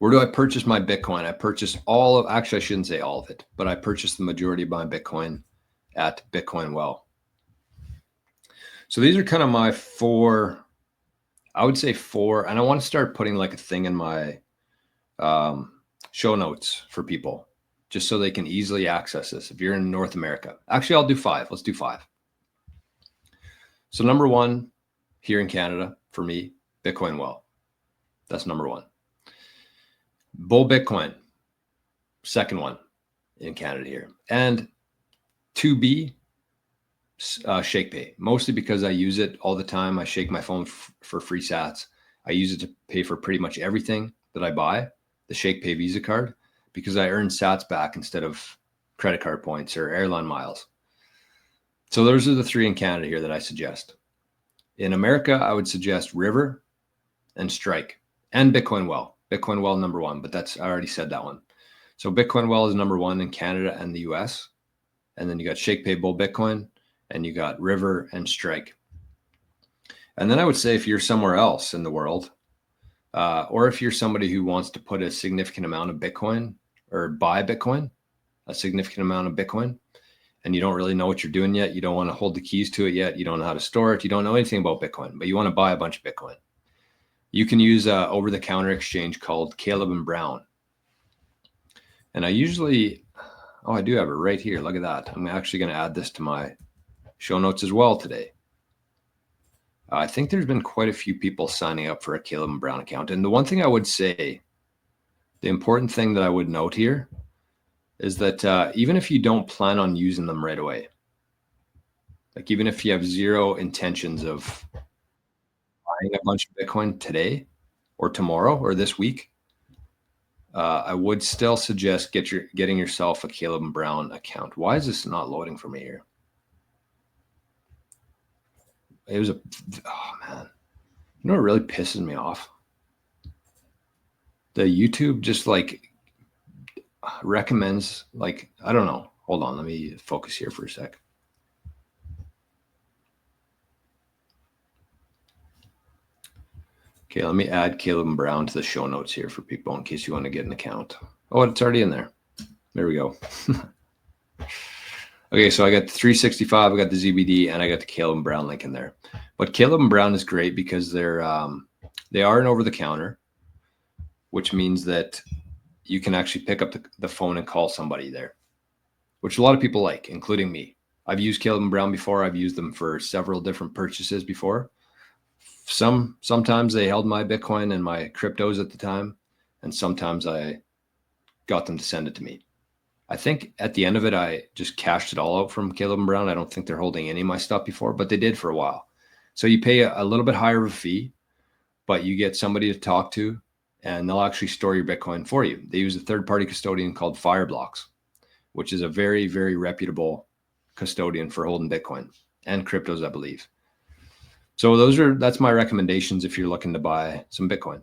Where do I purchase my Bitcoin? I purchase all of, actually, I shouldn't say all of it, but I purchase the majority of my Bitcoin at Bitcoin Well. So these are kind of my four, I would say four, and I want to start putting like a thing in my show notes for people, just so they can easily access this. If you're in North America, actually, I'll do five. Let's do five. So number one here in Canada for me, Bitcoin Well. That's number one. Bull Bitcoin, second one in Canada here. And 2B, ShakePay, mostly because I use it all the time. I shake my phone for free sats. I use it to pay for pretty much everything that I buy, the ShakePay Visa card, because I earn sats back instead of credit card points or airline miles. So those are the three in Canada here that I suggest. In America, I would suggest River and Strike and Bitcoin Well. Bitcoin Well number one, but I already said that one. So Bitcoin Well is number one in Canada and the US. And then you got ShakePay Bull Bitcoin, and you got River and Strike. And then I would say if you're somewhere else in the world, or if you're somebody who wants to put a significant amount of Bitcoin or buy Bitcoin, a significant amount of Bitcoin, and you don't really know what you're doing yet, you don't want to hold the keys to it yet, you don't know how to store it, you don't know anything about Bitcoin, but you want to buy a bunch of Bitcoin, you can use an over-the-counter exchange called Caleb and Brown. And I usually, oh, I do have it right here. Look at that. I'm actually going to add this to my show notes as well today. I think there's been quite a few people signing up for a Caleb and Brown account. And the one thing I would say, the important thing that I would note here is that even if you don't plan on using them right away, like even if you have zero intentions of buying a bunch of Bitcoin today or tomorrow or this week, I would still suggest getting yourself a Caleb and Brown account. Why is this not loading for me here? It was oh man, you know what really pisses me off? The YouTube just like recommends, like, I don't know. Hold on, let me focus here for a sec. Okay, let me add Caleb and Brown to the show notes here for people in case you want to get an account. Oh, it's already in there. There we go. Okay, so I got the 365, I got the ZBD, and I got the Caleb and Brown link in there. But Caleb and Brown is great because they are an over-the-counter, which means that you can actually pick up the phone and call somebody there, which a lot of people like, including me. I've used Caleb and Brown before. I've used them for several different purchases before. Sometimes they held my Bitcoin and my cryptos at the time, and sometimes I got them to send it to me. I think at the end of it, I just cashed it all out from Caleb and Brown. I don't think they're holding any of my stuff before, but they did for a while. So you pay a little bit higher of a fee, but you get somebody to talk to, and they'll actually store your Bitcoin for you. They use a third-party custodian called Fireblocks, which is a very, very reputable custodian for holding Bitcoin and cryptos, I believe. So that's my recommendations if you're looking to buy some Bitcoin.